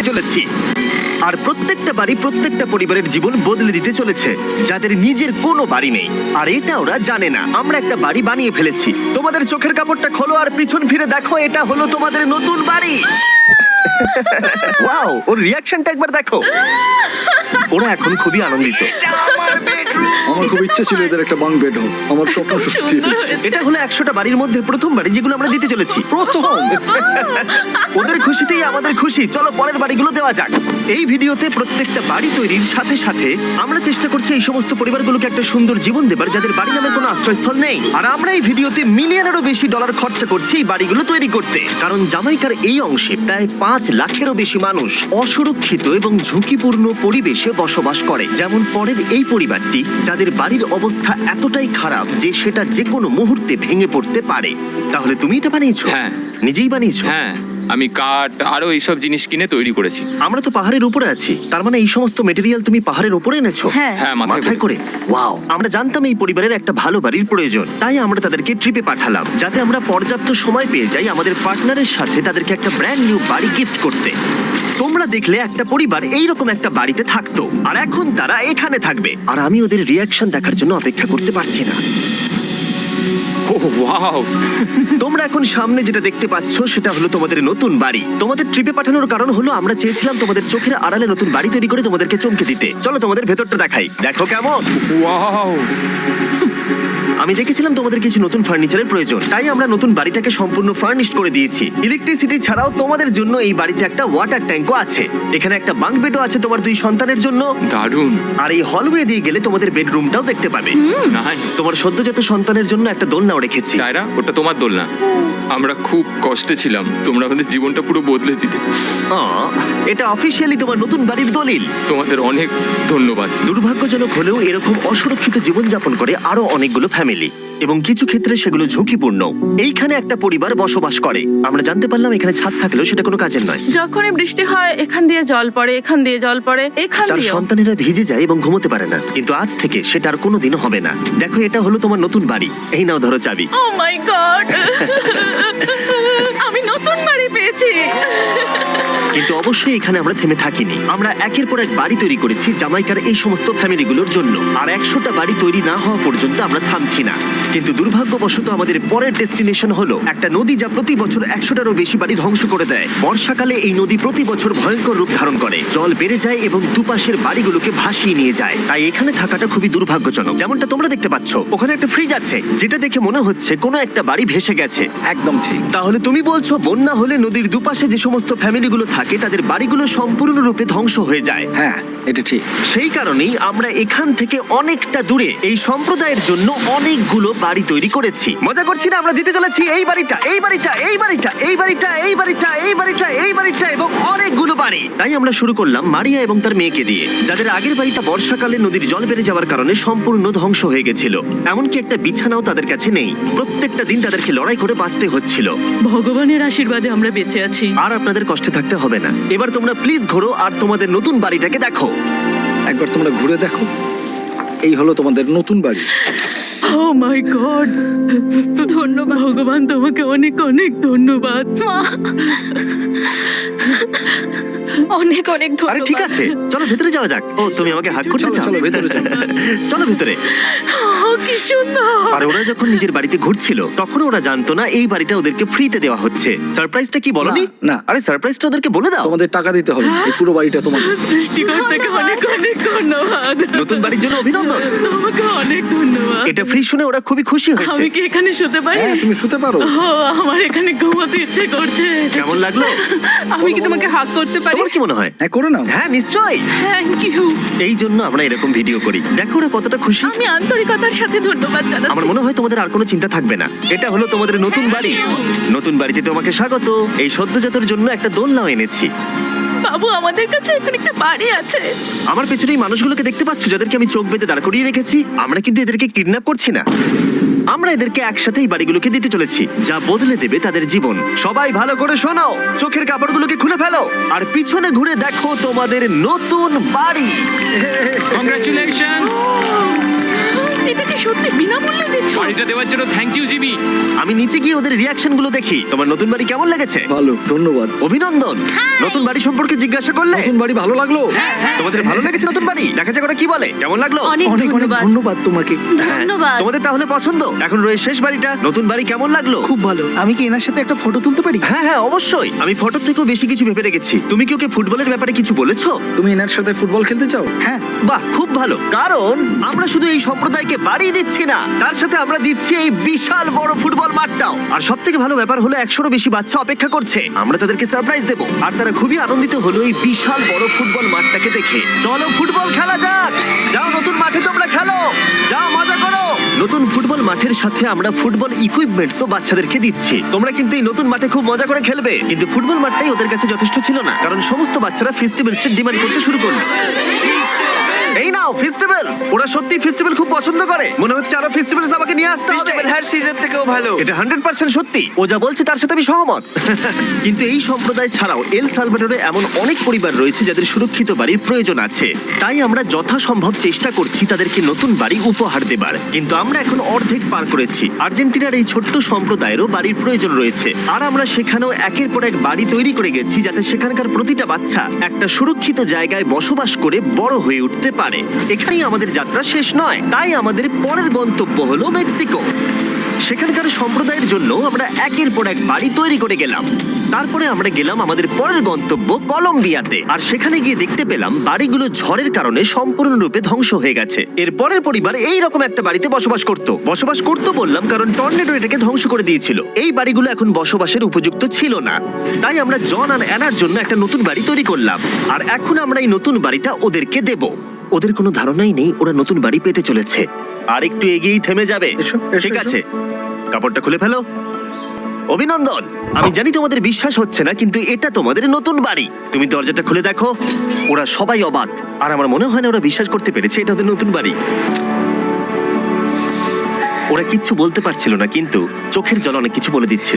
চলেছি। আর প্রত্যেকটা বাড়ি প্রত্যেকটা পরিবারের জীবন বদলে দিতে চলেছে, যাদের নিজের কোনো বাড়ি নেই। আর এটা ওরা জানে না। আমরা একটা বাড়ি বানিয়ে ফেলেছি। তোমাদের চোখের কাপড়টা খোলো আর পিছন ফিরে দেখো, এটা হলো তোমাদের নতুন বাড়ি। ওয়াও, ওর রিয়াকশনটা একবার দেখো। ওরা এখন খুবই আনন্দিত। আমার খুব ইচ্ছে ছিল এদের একটা বাং বেড হোক, আমার স্বপ্ন সত্যি হয়েছে। এটা হলো 100টা বাড়ির মধ্যে প্রথম বাড়ি যেগুলো আমরা দিতে চলেছি। প্রথম ওদের খুশিতেই আমাদের খুশি। চলো পরের বাড়িগুলো দেওয়া যাক। এই ভিডিওতে প্রত্যেকটা বাড়ি তৈরির সাথে সাথে আমরা চেষ্টা করছি এই সমস্ত পরিবারগুলোকে একটা সুন্দর জীবন দেবার, যাদের বাড়ি নামে কোনো আশ্রয়স্থল নেই। আর আমরা এই ভিডিওতে মিলিয়নেরও বেশি ডলার খরচা করছি এই বাড়িগুলো তৈরি করতে, কারণ জামাইকার এই অংশে প্রায় 5 লাখেরও বেশি মানুষ অসুরক্ষিত এবং ঝুঁকিপূর্ণ পরিবেশে বসবাস করে। যেমন পরের এই পরিবারটি, যাদের বাড়ির অবস্থা এতটাই খারাপ যে সেটা যে কোনো মুহূর্তে ভেঙে পড়তে পারে। তাহলে তুমি এটা বানিয়েছো? হ্যাঁ। নিজেই বানিয়েছো? হ্যাঁ, আমি কাঠ আরো এইসব জিনিস কিনে তৈরি করেছি। আমরা তো পাহাড়ের উপরে আছি, তার মানে এই সমস্ত মেটেরিয়াল তুমি পাহাড়ের উপরে এনেছো? হ্যাঁ। হ্যাঁ, মাথায় করে। ওয়াও, আমরা জানতাম এই পরিবারের একটা ভালো বাড়ির প্রয়োজন, তাই আমরা তাদেরকে ট্রিপে পাঠালাম, যাতে আমরা পর্যাপ্ত সময় পেয়ে যাই আমাদের পার্টনারের সাথে তাদেরকে একটা ব্র্যান্ড নিউ বাড়ি গিফট করতে। তোমরা দেখলে একটা পরিবার এইরকম একটা বাড়িতে থাকতো, আর এখন তারা এখানে থাকবে। আর আমি ওদের রিয়াকশন দেখার জন্য অপেক্ষা করতে পারছি না। ও ওয়াও, তোমরা এখন সামনে যেটা দেখতে পাচ্ছ সেটা হলো তোমাদের নতুন বাড়ি। তোমাদের ট্রিপে পাঠানোর কারণ হলো আমরা চেয়েছিলাম তোমাদের চোখের আড়ালে নতুন বাড়ি তৈরি করে তোমাদেরকে চমকে দিতে। চলো তোমাদের ভেতরটা দেখাই, দেখো কেমন। ওয়াও। আমি দেখেছিলাম তোমাদের কিছু নতুন ফার্নিচারের প্রয়োজন, তাই আমরা নতুন বাড়িটাকে সম্পূর্ণ ফার্নিশড করে দিয়েছি। ইলেকট্রিসিটি ছাড়াও তোমাদের জন্য এই বাড়িতে একটা ওয়াটার ট্যাঙ্কও আছে। এখানে একটা বাঙ্ক বেডও আছে তোমার 2 সন্তানের জন্য। দারুণ। আর এই হলওয়ে দিয়ে গেলে তোমাদের বেডরুমটাও দেখতে পাবে। নাইস। তোমার সদ্যজাত সন্তানের জন্য একটা দোলনাও রেখেছি। টায়রা, ওটা তোমার দোলনা। আমরা খুব কষ্টে ছিলাম, তোমরা আমাদের জীবনটা পুরো বদলে দিতে। এটা অফিসিয়ালি তোমার নতুন বাড়ির দলিল। তোমাদের অনেক ধন্যবাদ। দুর্ভাগ্যজনক হলেও এরকম অসুরক্ষিত জীবনযাপন করে আরো অনেকগুলো ফ্যামিলি, এবং কিছু ক্ষেত্রে সেগুলো ঝুঁকিপূর্ণ। এইখানে একটা পরিবার বসবাস করে। আমরা জানতে পারলাম এখানে ছাদ থাকলেও সেটা কোনো কাজের নয়। যখনই বৃষ্টি হয় এখান দিয়ে জল পড়ে, এখান দিয়ে জল পড়ে, এখান তার দিয়ে। সন্তানেরা ভিজে যায় এবং ঘুমোতে পারে না, কিন্তু আজ থেকে সেটা আর কোনোদিনও হবে না। দেখো, এটা হলো তোমার নতুন বাড়ি। এই নাও, ধরো চাবি। ও মাই গড, আমি নতুন বাড়ি পেয়েছি। কিন্তু অবশ্যই এখানে আমরা থেমে থাকিনি। আমরা একের পর এক বাড়ি তৈরি করেছি জামাইকার এই সমস্ত ফ্যামিলিগুলোর জন্য। আর 100টা বাড়ি তৈরি না হওয়া পর্যন্ত আমরা থামছি না। কিন্তু দুর্ভাগ্যবশত আমাদের পরের ডেস্টিনেশন হলো একটা নদী, যা প্রতি বছর 100টারও বেশি বাড়ি ধ্বংস করে দেয়। বর্ষাকালে এই নদী প্রতি বছর ভয়ঙ্কর রূপ ধারণ করে, জল বেড়ে যায় এবং দুপাশের বাড়িগুলোকে ভাসিয়ে নিয়ে যায়। তাই এখানে থাকাটা খুবই দুর্ভাগ্যজনক। যেমনটা তোমরা দেখতে পাচ্ছ, ওখানে একটা ফ্রিজ আছে, যেটা দেখে মনে হচ্ছে কোনো একটা বাড়ি ভেসে গেছে। একদম ঠিক। তাহলে তুমি বলছো বন্যা হলে নদীর দুপাশে যে সমস্ত ফ্যামিলিগুলো থাকে তাদের বাড়িগুলো সম্পূর্ণরূপে ধ্বংস হয়ে যায়। হ্যাঁ, এটা ঠিক। সেই কারণেই আমরা এখান থেকে অনেকটা দূরে এই সম্প্রদায়ের জন্য অনেকগুলো বাড়ি তৈরি করেছি। মজা করছি না? আমরা দিতে চলেছি এই বাড়িটা, এই বাড়িটা, এই বাড়িটা, এই বাড়িটা, এই বাড়িটা, এই বাড়িটা, এই বাড়িটা এবং অনেকগুলো বাড়ি। তাই আমরা শুরু করলাম মারিয়া এবং তার মেয়েকে দিয়ে, যাদের আগের বাড়িটা বর্ষাকালে নদীর জল বেড়ে যাওয়ার কারণে সম্পূর্ণ ধ্বংস হয়ে গেছিল। এমনকি একটা বিছানাও তাদের কাছে নেই। প্রত্যেকটা দিন তাদেরকে লড়াই করে বাঁচতে হচ্ছিল। ভগবানের আশীর্বাদে আমরা বেঁচে আছি। আর আপনাদের কষ্টে থাকতে হবে না। এবার তোমরা প্লিজ ঘোরো আর তোমাদের নতুন বাড়িটাকে দেখো। একবার তোমরা ঘুরে দেখো, এই হলো তোমাদের নতুন বাড়ি। ও মাই গড, ধন্যবাদ ভগবান, তোমাকে অনেক অনেক ধন্যবাদ। অনেক অনেক আরে ধন্যবাদ। ঠিক আছে, চলো ভেতরে যাওয়া যাক। ও, তুমি আমাকে হাত করতে চলো, চাও? চলো, ভেতরে চলো। চলো ভেতরে। ও, কি সুন্দর। আর ওরা যখন নিজের বাড়িতে ঘুরছিল তখন ওরা জানতো না এই বাড়িটা ওদেরকে ফ্রিতে দেওয়া হচ্ছে। সারপ্রাইজটা কি বলনি? না, না। আরে সারপ্রাইজটা ওদেরকে বলে দাও। তোমাদের টাকা দিতে হবে না, এই পুরো বাড়িটা তোমাদের। সৃষ্টিকর্তাকে অনেক অনেক ধন্যবাদ। নতুন বাড়ির জন্য অভিনন্দন। তোমাকে অনেক ধন্যবাদ। এটা ফ্রি শুনে ওরা খুবই খুশি হয়েছে। আমি কি এখানে শুতে পারি? হ্যাঁ, তুমি শুতে পারো। ও, আমার এখানে ঘুমাতে ইচ্ছে করছে। কেমন লাগলো? আমি কি তোমাকে হাগ করতে পারি? তোমার কি মনে হয়? হ্যাঁ, করে নাও। হ্যাঁ, নিশ্চয়ই। Thank you. এই জন্য আমরা এরকম ভিডিও করি। দেখো ওরা কতটা খুশি। আমি আন্তরিকতার সাথে ধন্যবাদ আমার জানাচ্ছি। মনে হয় তোমাদের আর কোনো চিন্তা থাকবে না। এটা হলো তোমাদের নতুন বাড়ি। নতুন বাড়িতে তোমাকে স্বাগত। এই সদ্যজাতর জন্য একটা দোলনাও এনেছি। বাবু, আমাদের কাছে এখন একটা বাড়ি আছে। আমার পেছনেই মানুষগুলোকে দেখতে পাচ্ছ, যাদেরকে আমি চোখ বেঁধে দাঁড় করিয়ে রেখেছি। আমরা কিন্তু এদেরকে কিডন্যাপ করছি না। আমরা এদেরকে একসাথে এই বাড়িগুলোকে দিতে চলেছি, যা বদলে দেবে তাদের জীবন। সবাই ভালো করে শোনো, চোখের কাপড়গুলোকে খুলে ফেলো আর পিছনে ঘুরে দেখো তোমাদের নতুন বাড়ি। কংগ্রাচুলেশনস। এটাকে সত্যি বিনামূল্যে দিচ্ছ? বাড়িটা দেওয়ার জন্য থ্যাংক ইউ জিমি। আমি নিচে গিয়ে ওদের রিয়াকশন গুলো দেখি। তোমার নতুন বাড়ি কেমন লেগেছে? ভালো, ধন্যবাদ। অভিনন্দন। নতুন বাড়ি সম্পর্কে জিজ্ঞাসা করলে? নতুন বাড়ি ভালো লাগলো? তোমাদের ভালো লেগেছে নতুন বাড়ি? দেখা যাক ওরা কি বলে। কেমন লাগলো? অনেক ধন্যবাদ। ধন্যবাদ তোমাকে। হ্যাঁ, ধন্যবাদ। তোমাদের তাহলে পছন্দ? এখন রয়েছে শেষ বাড়িটা। নতুন বাড়ি কেমন লাগলো? খুব ভালো। আমি কি এনার সাথে একটা ফটো তুলতে পারি? হ্যাঁ হ্যাঁ অবশ্যই। আমি ফটোর থেকেও বেশি কিছু ভেবে রেখেছি। তুমি কি ওকে ফুটবলের ব্যাপারে কিছু বলেছো? তুমি এনার সাথে ফুটবল খেলতে চাও? হ্যাঁ। বাহ, খুব ভালো। কারণ আমরা শুধু এই সম্প্রদায়কে বাড়ি দিচ্ছি না, তার সাথে আমরা দিচ্ছি এই বিশাল বড় ফুটবল মাঠটাও। আর সব থেকে ভালো ব্যাপার হলো 100-রও বেশি বাচ্চা অপেক্ষা করছে। আমরা তাদেরকে সারপ্রাইজ দেব, আর তারা খুবই আনন্দিত হলো এই বিশাল বড় ফুটবল মাঠটাকে দেখে। চলো ফুটবল খেলা যাক। যাও নতুন মাঠে তোমরা খেলো, যাও মজা করো। নতুন ফুটবল মাঠের সাথে আমরা ফুটবল ইকুইপমেন্টসও বাচ্চাদেরকে দিচ্ছি। তোমরা কিন্তু এই নতুন মাঠে খুব মজা করে খেলবে। কিন্তু ফুটবল মাঠটাই ওদের কাছে যথেষ্ট ছিল না, কারণ সমস্ত বাচ্চারা ফেস্টিভ্যালসের ডিমান্ড করতে শুরু করলো। এই নাও ফেস্টিভ্যালস। ওরা সত্যি ফেস্টিভ্যাল খুব পছন্দ করে। মনে হচ্ছে আরো ফেস্টিভ্যালস আমাকে নিয়ে আসতে হবে। হ্যার সিজন থেকেও ভালো। এটা 100% সত্যি। ও যা বলছে তার সাথে আমি সহমত। কিন্তু এই সম্প্রদায় ছাড়াও এল সালভাডোরে এমন অনেক পরিবার রয়েছে যাদের সুরক্ষিত বাড়ির প্রয়োজন আছে। তাই আমরা যথাসম্ভব চেষ্টা করছি তাদেরকে নতুন বাড়ি উপহার দেবার। কিন্তু আমরা এখন অর্ধেক পার করেছি। আর্জেন্টিনার এই ছোট্ট সম্প্রদায়েরও বাড়ির প্রয়োজন রয়েছে, আর আমরা সেখানেও একের পর এক বাড়ি তৈরি করে গেছি যাতে সেখানকার প্রতিটা বাচ্চা একটা সুরক্ষিত জায়গায় বসবাস করে বড় হয়ে উঠতে পারে। এখানেই আমাদের যাত্রা শেষ নয়, তাই আমাদের পরের গন্তব্য হলো মেক্সিকো। সেখানকার সম্প্রদায়ের জন্য আমরা একের পর এক বাড়ি তৈরি করে গেলাম। তারপরে আমরা গেলাম আমাদের পরের গন্তব্য কলম্বিয়াতে, আর সেখানে গিয়ে দেখতে পেলাম বাড়িগুলো ঝড়ের কারণে সম্পূর্ণরূপে ধ্বংস হয়ে গেছে। এর পরের পরিবার এই রকম একটা বাড়িতে বসবাস করত বললাম কারণ টর্নেডো এটাকে ধ্বংস করে দিয়েছিল। এই বাড়িগুলো এখন বসবাসের উপযুক্ত ছিল না, তাই আমরা জন আর অ্যানার জন্য একটা নতুন বাড়ি তৈরি করলাম। আর এখন আমরা এই নতুন বাড়িটা ওদেরকে দেব। ওদের কোনো ধারণাই নেই ওরা নতুন বাড়ি পেতে চলেছে। আর একটু এগিয়েই থেমে যাবে। এসো, এসো, ঠিক এসো। আছে, কাপড়টা খুলে ফেলো। অভিনন্দন। আমি জানি তোমাদের বিশ্বাস হচ্ছে না, কিন্তু এটা তোমাদের নতুন বাড়ি। তুমি দরজাটা খুলে দেখো। ওরা সবাই অবাক, আর আমার মনে হয় না ওরা বিশ্বাস করতে পেরেছে এটা ওদের নতুন বাড়ি। ওরা কিচ্ছু বলতে পারছিল না, কিন্তু চোখের জল অনেক কিছু বলে দিচ্ছে।